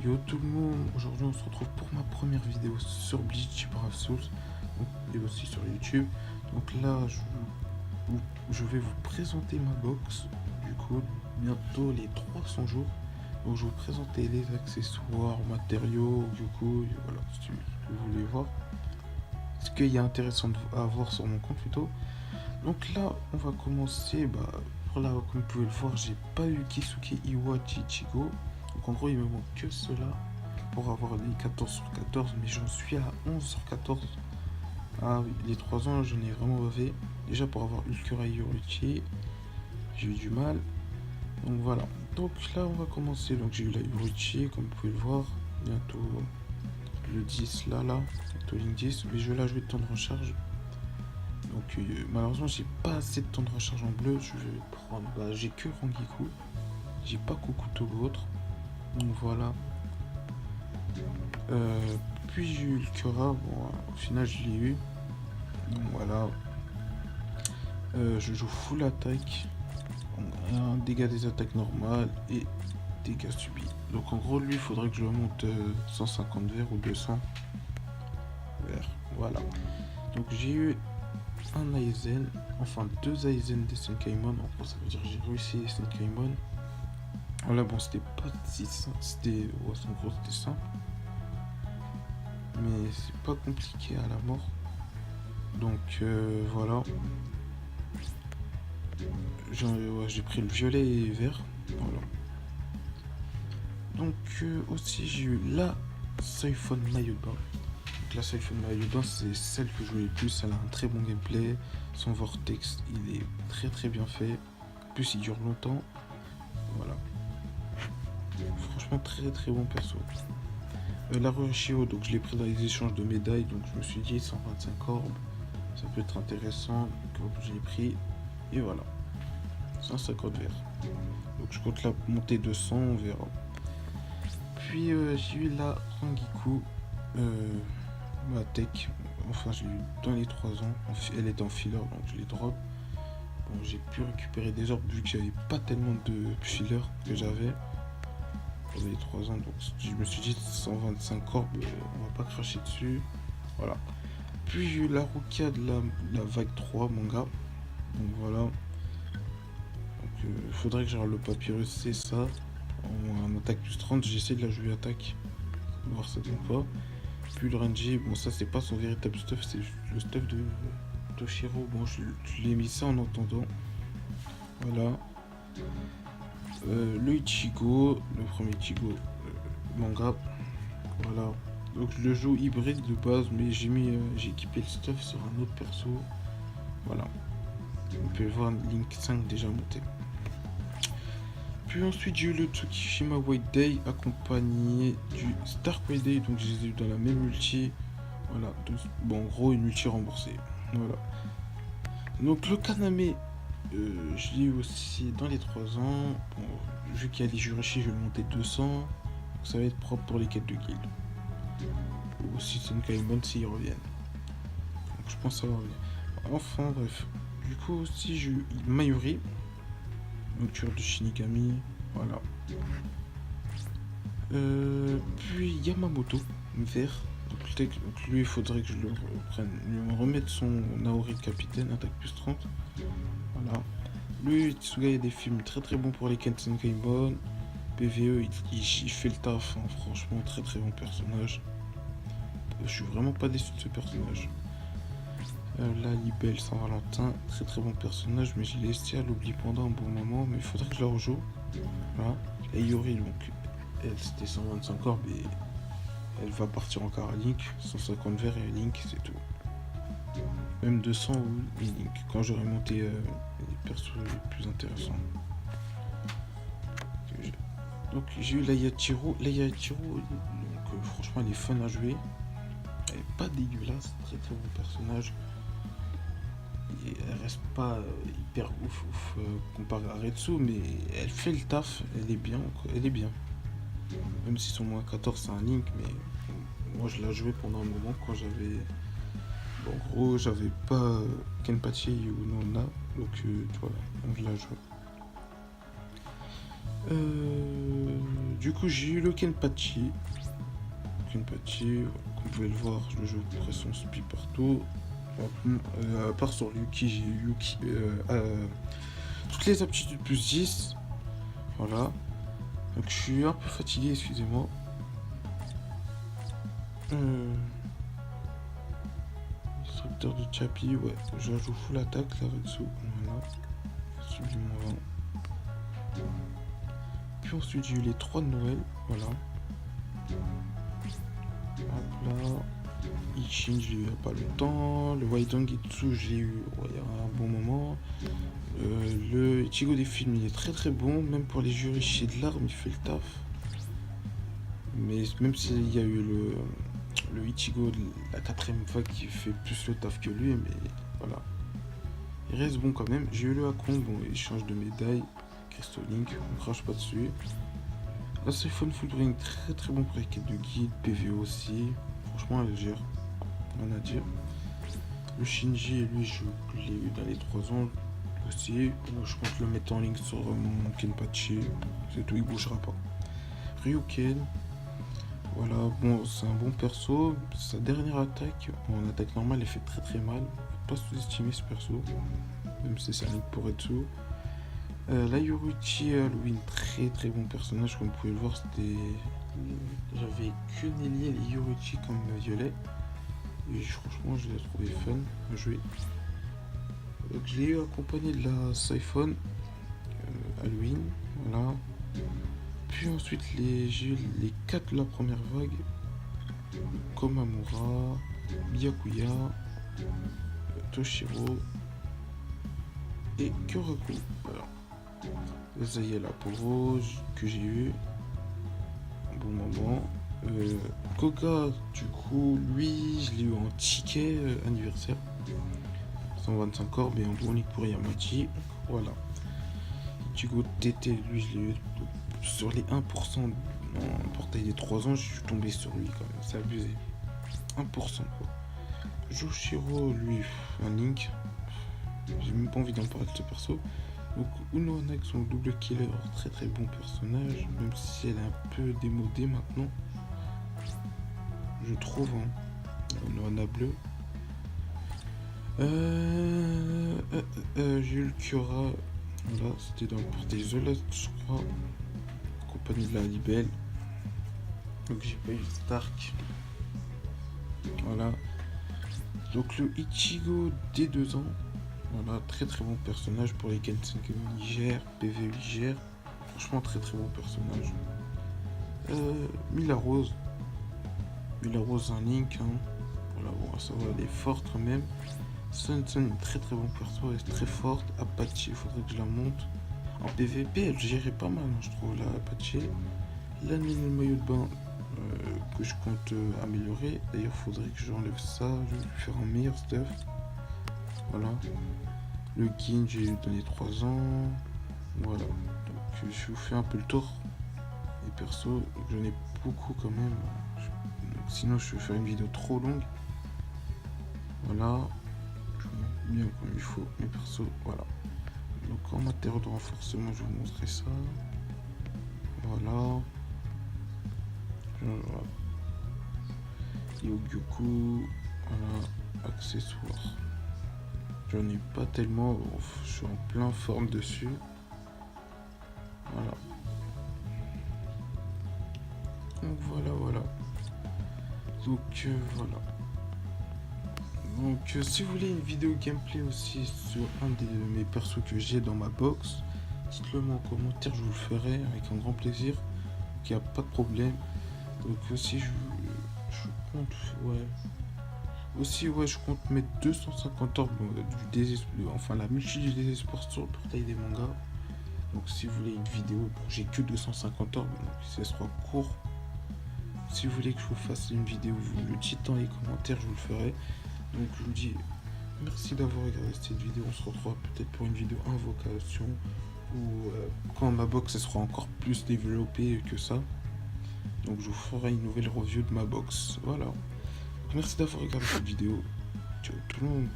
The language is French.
Yo tout le monde, aujourd'hui on se retrouve pour ma première vidéo sur Bleach Brave Souls et aussi sur YouTube. Donc là je vais vous présenter ma box, du coup bientôt les 300 jours. Donc je vais vous présenter les accessoires, matériaux, du coup voilà, si vous voulez voir ce qu'il y a intéressant à voir sur mon compte plutôt. Donc là on va commencer, là comme vous pouvez le voir j'ai pas eu Kisuke Iwachi Ichigo. Donc en gros il me manque que cela pour avoir les 14 sur 14, mais j'en suis à 11 sur 14. Ah oui, les 3 ans j'en ai vraiment bavé. Déjà pour avoir Ulkura Yoruichi, j'ai eu du mal. Donc voilà. Donc là on va commencer. Donc j'ai eu la Yoruichi comme vous pouvez le voir. Bientôt le 10 là, bientôt ligne 10, mais je vais la jouer de temps de recharge. Donc malheureusement j'ai pas assez de temps de recharge en bleu. Je vais prendre. J'ai que Rangiku. J'ai pas Kukuto ou autre. Donc voilà. Puis j'ai eu le Cura, au final je l'ai eu. Donc voilà. Je joue full attaque. Un dégâts des attaques normales et dégâts subis. Donc en gros lui il faudrait que je le monte 150 verres ou 200 verres. Voilà. Donc j'ai eu un Aizen, enfin 2 Aizen des Senkaimon. En gros ça veut dire que j'ai réussi les Senkaimon. Voilà, bon c'était pas si simple, c'était simple. Mais c'est pas compliqué à la mort. Donc voilà. J'ai pris le violet et vert. Voilà. Donc aussi j'ai eu la Siphon Maillot de bain. Donc la Siphon Maillot de bain c'est celle que je voulais le plus. Elle a un très bon gameplay. Son vortex il est très très bien fait. En plus il dure longtemps. Voilà. Franchement très très bon perso. La Rushio, donc je l'ai pris dans les échanges de médailles. Donc je me suis dit 125 orbes. Ça peut être intéressant. Donc je l'ai pris. Et voilà. 150 verres. Donc je compte la monter 200, on verra. Puis j'ai eu la Rangiku, ma tech. Enfin j'ai eu dans les 3 ans. Elle était en filler donc je l'ai drop. Bon j'ai pu récupérer des orbes vu que j'avais pas tellement de filler que j'avais pour les 3 ans. Donc je me suis dit 125 orbes, on va pas cracher dessus. Voilà. Puis j'ai eu la Rukia de la vague 3 manga. Donc voilà. Faudrait que je le papyrus, c'est ça. En attaque plus 30, j'essaie de la jouer attaque. Voir ça donne pas. Puis le Renji, bon ça c'est pas son véritable stuff, c'est le stuff de Toshiro. Bon je l'ai mis ça en entendant. Voilà. Le Ichigo, le premier Ichigo manga. Voilà. Donc je le joue hybride de base, mais j'ai équipé le stuff sur un autre perso. Voilà. On peut voir Link 5 déjà monté. Puis ensuite j'ai eu le Tsukishima White Day accompagné du Stark White Day, donc je les ai eu dans la même multi. Voilà, bon en gros une multi remboursée. Voilà. Donc le Kaname, je l'ai eu aussi dans les 3 ans. Bon, vu qu'il y a les Jurashi, je vais le monter 200. Donc ça va être propre pour les quêtes de guild. Ou aussi Senkaimon s'ils reviennent. Donc je pense que ça va revenir. Enfin bref. Du coup aussi j'ai eu Mayuri. Nocturne de Shinigami, voilà. Puis Yamamoto, vert. Donc lui, il faudrait que je le reprenne. Lui remettre son Naori de capitaine, attaque plus 30. Voilà. Lui, Tsuga, il y a des films très très bons pour les Kensen Kaimon. PVE, il fait le taf, hein. Franchement, très très bon personnage. Je suis vraiment pas déçu de ce personnage. La Libelle Saint-Valentin, très très bon personnage, mais je l'ai laissé à l'oubli pendant un bon moment, mais il faudrait que je la rejoue. Voilà. Et Yori, donc, elle c'était 125 orbes et elle va partir encore à Link, 150 verres et Link, c'est tout. Même 200 ou Link, quand j'aurai monté les persos les plus intéressants. Donc j'ai eu la Yachiru, donc franchement elle est fun à jouer. Elle est pas dégueulasse, très très bon personnage. Et elle reste pas hyper ouf comparée à Retsu, mais elle fait le taf, elle est bien, elle est bien. Même si son moins 14 c'est un Link, mais moi je l'ai joué pendant un moment quand j'avais. Bon, en gros, j'avais pas Kenpachi ou Nona, donc voilà, donc je la joue. Du coup, j'ai eu le Kenpachi. Kenpachi, comme vous pouvez le voir, je joue pression speed partout. À part sur Yuki, j'ai eu Yuki. Toutes les aptitudes plus 10. Voilà. Donc je suis un peu fatigué, excusez-moi. Instructeur de Chapi, ouais. Je joue full attaque là là-dessous. Voilà. Subliment 20. Puis ensuite j'ai eu les 3 de Noël. Voilà. Hop là. Ichin, je l'ai eu il n'y a pas longtemps. Le Waidangetsu, je l'ai eu il y a un bon moment. Le Ichigo des films, il est très très bon. Même pour les jurys chez de l'arme, il fait le taf. Mais même s'il y a eu le Ichigo de la 4ème vague qui fait plus le taf que lui, mais voilà. Il reste bon quand même. J'ai eu le Hakon, bon, échange de médailles. Crystal Link, on crache pas dessus. Là, c'est Fun Full Bring, très très bon pour les quêtes de guide, PVO aussi. Franchement, elle gère. Rien à dire. Le Shinji, lui, je l'ai eu dans les 3 ans aussi. Je compte le mettre en ligne sur mon Kenpachi. C'est tout, il bougera pas. Ryuken. Voilà, bon, c'est un bon perso. Sa dernière attaque, en attaque normale, elle fait très très mal. Faut pas sous-estimer ce perso. Même si c'est un link pour Etsu. La Yoruichi Halloween, très très bon personnage. Comme vous pouvez le voir, c'était. J'avais que Nelly et les Yoruichi comme violet. Et franchement, je l'ai trouvé fun à jouer. Donc, je l'ai eu accompagné de la Siphon Halloween. Voilà. Puis ensuite, j'ai eu les 4 de la première vague. Komamura, Byakuya, Toshiro et Kyoraku. Voilà. Zayela Poro que j'ai eu un bon moment. Koga, du coup, lui, je l'ai eu en ticket anniversaire. 125 orbes et un bon link pour Yamachi. Voilà. Ichigo TT, lui, je l'ai eu sur les 1% en portail des 3 ans, je suis tombé sur lui quand même. C'est abusé. 1% quoi. Joshiro, lui, un link. J'ai même pas envie d'en parler de ce perso. Donc Uno avec son double killer, très très bon personnage, même si elle est un peu démodée maintenant. Je trouve, hein. Uno bleu. J'ai eu le Kyora. Voilà, c'était dans le portail Zola, je crois. Compagnie de la Libelle. Donc j'ai pas eu Stark. Voilà. Donc le Ichigo des 2 ans. Voilà, très très bon personnage pour les Gensenken Niger, PV Niger. Franchement très très bon personnage. Mila Rose. Mila Rose un link. Hein. Voilà, bon, ça va, elle est forte quand même. Sun est très très bon perso, elle est très forte. Apache, il faudrait que je la monte. En PVP, elle gérait pas mal, je trouve, la Apache. La mine le maillot de bain que je compte améliorer. D'ailleurs, faudrait que j'enlève ça. Je vais faire un meilleur stuff. Voilà. Le Kin, j'ai eu dans les 3 ans. Voilà. Donc, je vous fais un peu le tour. Les persos, j'en ai beaucoup quand même. Sinon, je vais faire une vidéo trop longue. Voilà. Bien comme il faut, mes persos. Voilà. Donc, en matériaux de renforcement, je vais vous montrer ça. Voilà. Yogyoku. Voilà. Accessoires. J'en ai pas tellement. Je suis en plein forme dessus. Voilà. Donc voilà. Donc voilà. Donc si vous voulez une vidéo gameplay aussi sur un de mes persos que j'ai dans ma box, dites-le moi en commentaire, je vous le ferai avec un grand plaisir. Il n'y a pas de problème. Donc aussi je compte je compte mettre 250 orbes du désespoir, enfin la multi du désespoir sur le portail des mangas. Donc si vous voulez une vidéo, bon, j'ai que 250 orbes, donc ça sera court. Si vous voulez que je vous fasse une vidéo, vous me le dites dans les commentaires, je vous le ferai. Donc je vous dis merci d'avoir regardé cette vidéo. On se retrouvera peut-être pour une vidéo invocation ou quand ma box elle sera encore plus développée que ça. Donc je vous ferai une nouvelle review de ma box. Voilà. Merci d'avoir regardé cette vidéo. Ciao tout le monde.